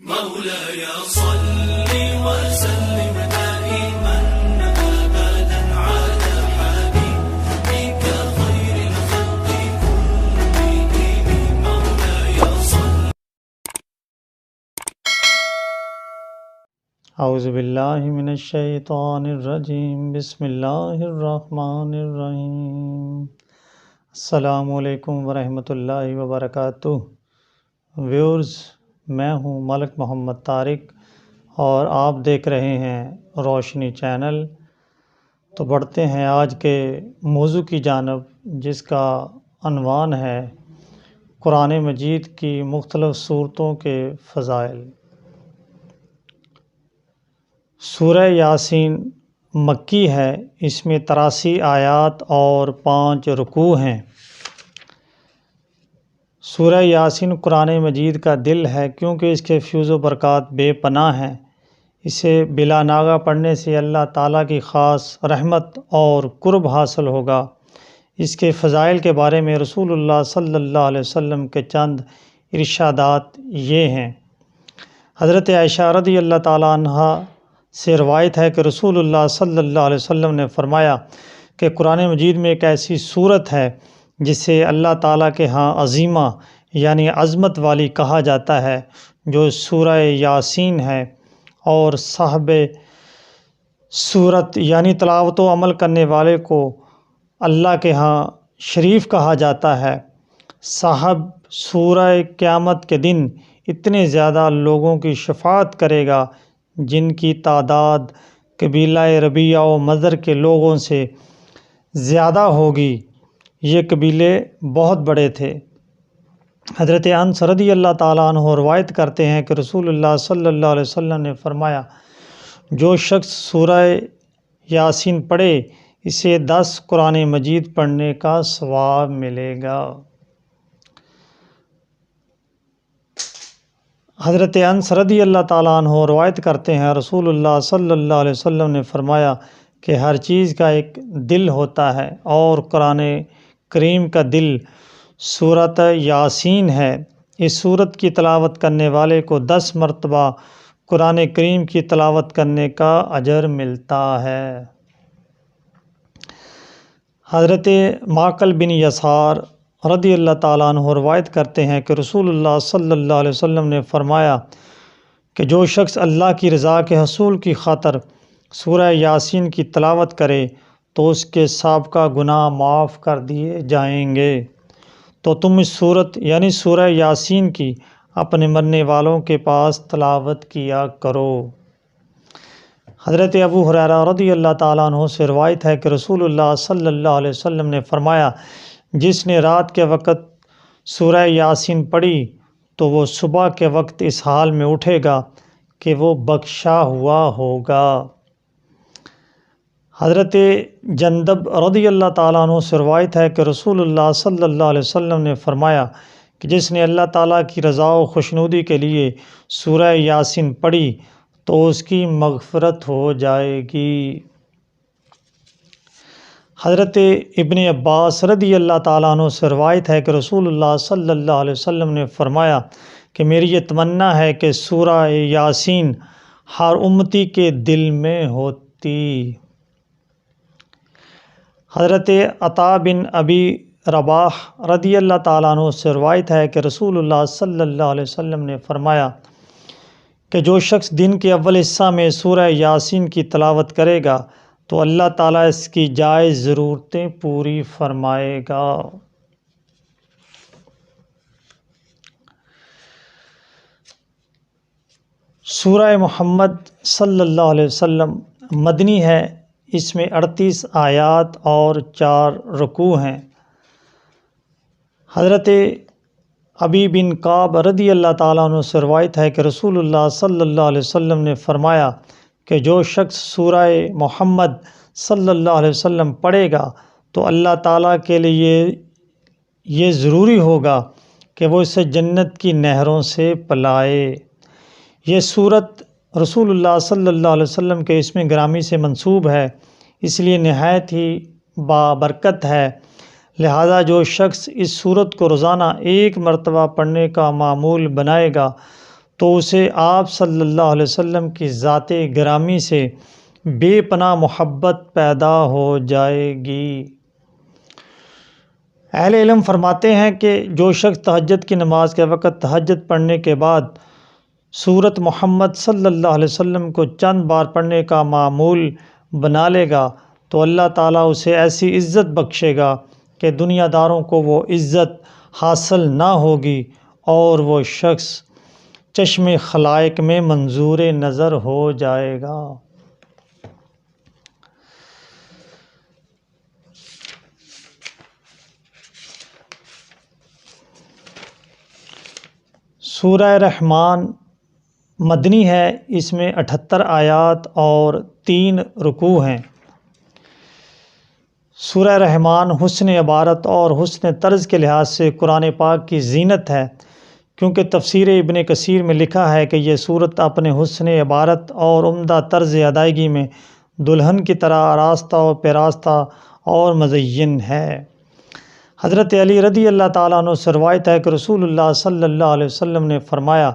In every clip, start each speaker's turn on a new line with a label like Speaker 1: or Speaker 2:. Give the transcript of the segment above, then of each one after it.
Speaker 1: مولاي صل وسلم دائما أبدا على حبيبك خير الخلق كلهم مولاي صل.
Speaker 2: اعوذ باللہ من الشیطان الرجیم، بسم اللہ الرحمن الرحیم۔ السلام علیکم ورحمۃ اللہ وبرکاتہ۔ ویورز، میں ہوں ملک محمد طارق اور آپ دیکھ رہے ہیں روشنی چینل۔ تو بڑھتے ہیں آج کے موضوع کی جانب، جس کا عنوان ہے قرآن مجید کی مختلف صورتوں کے فضائل۔ سورہ یاسین مکی ہے، اس میں 83 آیات اور 5 رکوع ہیں۔ سورہ یاسین قرآن مجید کا دل ہے، کیونکہ اس کے فیوز و برکات بے پناہ ہیں۔ اسے بلا ناغہ پڑھنے سے اللہ تعالیٰ کی خاص رحمت اور قرب حاصل ہوگا۔ اس کے فضائل کے بارے میں رسول اللہ صلی اللہ علیہ وسلم کے چند ارشادات یہ ہیں۔ حضرت عائشہ رضی اللہ تعالیٰ عنہ سے روایت ہے کہ رسول اللہ صلی اللہ علیہ وسلم نے فرمایا کہ قرآن مجید میں ایک ایسی صورت ہے جسے اللہ تعالیٰ کے ہاں عظیمہ یعنی عظمت والی کہا جاتا ہے، جو سورہ یاسین ہے، اور صاحب صورت یعنی تلاوت و عمل کرنے والے کو اللہ کے ہاں شریف کہا جاتا ہے۔ صاحب سورہ قیامت کے دن اتنے زیادہ لوگوں کی شفاعت کرے گا جن کی تعداد قبیلہ ربیعہ و مضر کے لوگوں سے زیادہ ہوگی۔ یہ قبیلے بہت بڑے تھے۔ حضرت انس رضی اللہ تعالیٰ عنہ روایت کرتے ہیں کہ رسول اللہ صلی اللہ علیہ وسلم نے فرمایا، جو شخص سورہ یاسین پڑھے اسے 10 قرآن مجید پڑھنے کا ثواب ملے گا۔ حضرت انس رضی اللہ تعالیٰ عنہ روایت کرتے ہیں، رسول اللہ صلی اللہ علیہ وسلم نے فرمایا کہ ہر چیز کا ایک دل ہوتا ہے، اور قرآن کریم کا دل سورۃ یاسین ہے۔ اس سورت کی تلاوت کرنے والے کو 10 مرتبہ قرآن کریم کی تلاوت کرنے کا اجر ملتا ہے۔ حضرت معقل بن یسار رضی اللہ تعالیٰ عنہ روایت کرتے ہیں کہ رسول اللہ صلی اللہ علیہ وسلم نے فرمایا کہ جو شخص اللہ کی رضا کے حصول کی خاطر سورہ یاسین کی تلاوت کرے تو اس کے سابقہ گناہ معاف کر دیے جائیں گے۔ تو تم اس صورت یعنی سورہ یاسین کی اپنے مرنے والوں کے پاس تلاوت کیا کرو۔ حضرت ابو ہریرہ رضی اللہ تعالیٰ عنہ سے روایت ہے کہ رسول اللہ صلی اللہ علیہ وسلم نے فرمایا، جس نے رات کے وقت سورہ یاسین پڑھی تو وہ صبح کے وقت اس حال میں اٹھے گا کہ وہ بخشا ہوا ہوگا۔ حضرت جندب رضی اللہ تعالیٰ عنہ سے روایت ہے کہ رسول اللہ صلی اللہ علیہ وسلم نے فرمایا کہ جس نے اللہ تعالیٰ کی رضا و خوشنودی کے لیے سورہ یاسین پڑھی تو اس کی مغفرت ہو جائے گی۔ حضرت ابن عباس رضی اللہ تعالیٰ عنہ سے روایت ہے کہ رسول اللہ صلی اللہ علیہ وسلم نے فرمایا کہ میری یہ تمنا ہے کہ سورہ یاسین ہر امتی کے دل میں ہوتی۔ حضرت عطا بن ابی رباح رضی اللہ تعالیٰ عنہ سے روایت ہے کہ رسول اللہ صلی اللہ علیہ وسلم نے فرمایا کہ جو شخص دن کے اول حصہ میں سورہ یاسین کی تلاوت کرے گا تو اللہ تعالیٰ اس کی جائز ضرورتیں پوری فرمائے گا۔ سورہ محمد صلی اللہ علیہ وسلم مدنی ہے، اس میں 38 آیات اور 4 رکوع ہیں۔ حضرت ابی بن کعب رضی اللہ تعالیٰ عنہ سے روایت ہے کہ رسول اللہ صلی اللہ علیہ وسلم نے فرمایا کہ جو شخص سورہ محمد صلی اللہ علیہ وسلم پڑھے گا تو اللہ تعالیٰ کے لیے یہ ضروری ہوگا کہ وہ اسے جنت کی نہروں سے پلائے۔ یہ صورت رسول اللہ صلی اللہ علیہ وسلم کے اسم گرامی سے منسوب ہے، اس لیے نہایت ہی بابرکت ہے۔ لہذا جو شخص اس صورت کو روزانہ 1 مرتبہ پڑھنے کا معمول بنائے گا تو اسے آپ صلی اللہ علیہ وسلم کی ذات گرامی سے بے پناہ محبت پیدا ہو جائے گی۔ اہل علم فرماتے ہیں کہ جو شخص تہجد کی نماز کے وقت تہجد پڑھنے کے بعد سورت محمد صلی اللہ علیہ وسلم کو چند بار پڑھنے کا معمول بنا لے گا تو اللہ تعالیٰ اسے ایسی عزت بخشے گا کہ دنیا داروں کو وہ عزت حاصل نہ ہوگی اور وہ شخص چشم خلائق میں منظور نظر ہو جائے گا۔ سورہ رحمان مدنی ہے، اس میں 78 آیات اور 3 رکوع ہیں۔ سورہ رحمان حسن عبارت اور حسن طرز کے لحاظ سے قرآن پاک کی زینت ہے، کیونکہ تفسیر ابن کثیر میں لکھا ہے کہ یہ سورت اپنے حسن عبارت اور عمدہ طرز ادائیگی میں دلہن کی طرح آراستہ و پیراستہ اور مزین ہے۔ حضرت علی رضی اللہ تعالیٰ عنہ سے روایت ہے کہ رسول اللہ صلی اللہ علیہ وسلم نے فرمایا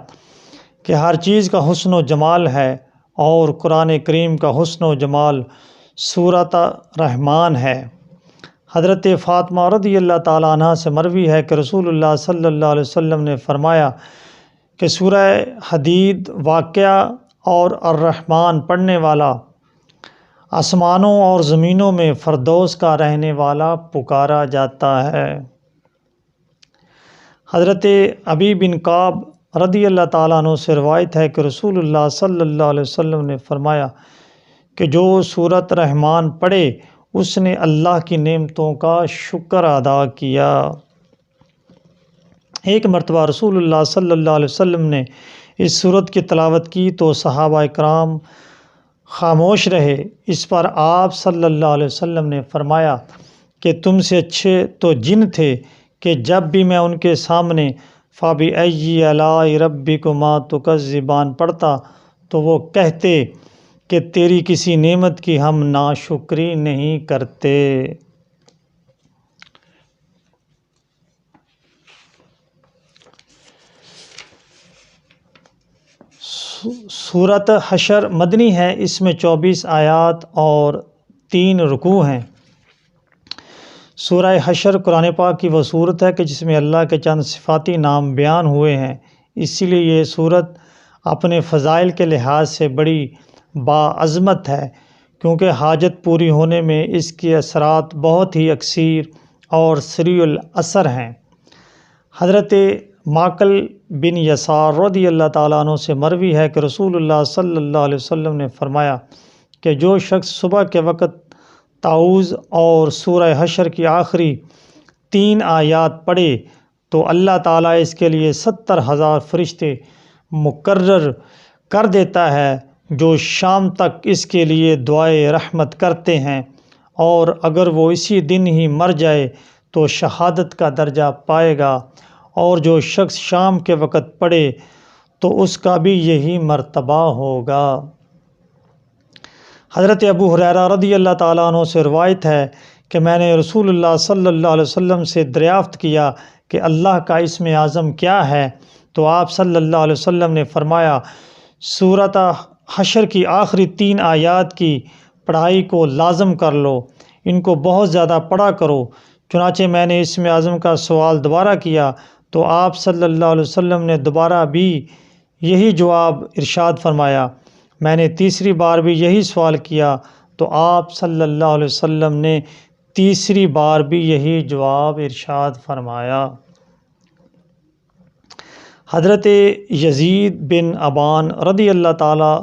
Speaker 2: کہ ہر چیز کا حسن و جمال ہے اور قرآن کریم کا حسن و جمال سورۃ رحمان ہے۔ حضرت فاطمہ رضی اللہ تعالیٰ عنہ سے مروی ہے کہ رسول اللہ صلی اللہ علیہ وسلم نے فرمایا کہ سورہ حدید، واقعہ اور الرحمن پڑھنے والا آسمانوں اور زمینوں میں فردوس کا رہنے والا پکارا جاتا ہے۔ حضرت ابی بن کعب رضی اللہ تعالیٰ عنہ سے روایت ہے کہ رسول اللہ صلی اللہ علیہ وسلم نے فرمایا کہ جو سورۃ رحمان پڑھے اس نے اللہ کی نعمتوں کا شکر ادا کیا۔ ایک مرتبہ رسول اللہ صلی اللہ علیہ وسلم نے اس سورت کی تلاوت کی تو صحابہ کرام خاموش رہے۔ اس پر آپ صلی اللہ علیہ وسلم نے فرمایا کہ تم سے اچھے تو جن تھے کہ جب بھی میں ان کے سامنے فَبِأَيِّ آلَاءِ رَبِّكُمَا تُكَذِّبَانِ پڑھتا تو وہ کہتے کہ تیری کسی نعمت کی ہم ناشکری نہیں کرتے۔ سورۃ حشر مدنی ہے، اس میں 24 آیات اور 3 رکوع ہیں۔ سورہ حشر قرآن پاک کی وہ صورت ہے کہ جس میں اللہ کے چند صفاتی نام بیان ہوئے ہیں، اسی لیے یہ صورت اپنے فضائل کے لحاظ سے بڑی باعظمت ہے، کیونکہ حاجت پوری ہونے میں اس کے اثرات بہت ہی اکثیر اور سریع الاثر ہیں۔ حضرت معقل بن یسار رضی اللہ تعالیٰ عنہ سے مروی ہے کہ رسول اللہ صلی اللہ علیہ وسلم نے فرمایا کہ جو شخص صبح کے وقت تعوذ اور سورہ حشر کی آخری 3 آیات پڑھے تو اللہ تعالیٰ اس کے لیے 70,000 فرشتے مقرر کر دیتا ہے جو شام تک اس کے لیے دعائے رحمت کرتے ہیں، اور اگر وہ اسی دن ہی مر جائے تو شہادت کا درجہ پائے گا، اور جو شخص شام کے وقت پڑھے تو اس کا بھی یہی مرتبہ ہوگا۔ حضرت ابو ہریرہ رضی اللہ تعالیٰ عنہ سے روایت ہے کہ میں نے رسول اللہ صلی اللہ علیہ وسلم سے دریافت کیا کہ اللہ کا اسم اعظم کیا ہے، تو آپ صلی اللہ علیہ وسلم نے فرمایا سورۃ حشر کی آخری 3 آیات کی پڑھائی کو لازم کر لو، ان کو بہت زیادہ پڑھا کرو۔ چنانچہ میں نے اسم اعظم کا سوال دوبارہ کیا تو آپ صلی اللہ علیہ وسلم نے دوبارہ بھی یہی جواب ارشاد فرمایا۔ میں نے تیسری بار بھی یہی سوال کیا تو آپ صلی اللہ علیہ وسلم نے تیسری بار بھی یہی جواب ارشاد فرمایا۔ حضرت یزید بن ابان رضی اللہ تعالیٰ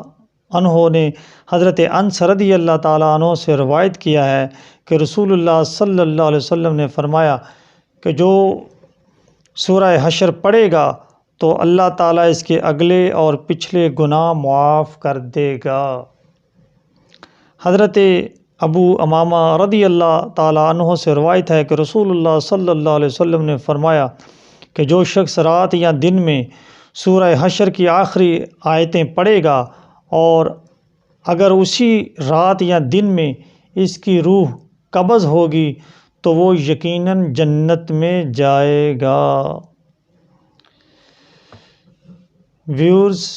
Speaker 2: عنہ نے حضرت انس رضی اللہ تعالیٰ عنہ سے روایت کیا ہے کہ رسول اللہ صلی اللہ علیہ وسلم نے فرمایا کہ جو سورہ حشر پڑھے گا تو اللہ تعالیٰ اس کے اگلے اور پچھلے گناہ معاف کر دے گا۔ حضرت ابو امامہ رضی اللہ تعالیٰ عنہ سے روایت ہے کہ رسول اللہ صلی اللہ علیہ وسلم نے فرمایا کہ جو شخص رات یا دن میں سورہ حشر کی آخری آیتیں پڑھے گا اور اگر اسی رات یا دن میں اس کی روح قبض ہوگی تو وہ یقیناً جنت میں جائے گا۔ ویورز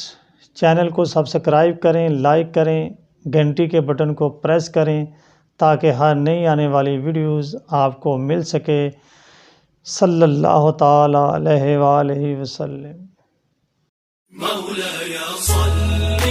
Speaker 2: چینل کو سبسکرائب کریں، لائک کریں، گھنٹی کے بٹن کو پریس کریں تاکہ ہر نئی آنے والی ویڈیوز آپ کو مل سکے۔ صلی اللہ تعالی علیہ وآلہ وسلم۔
Speaker 1: مولاي صل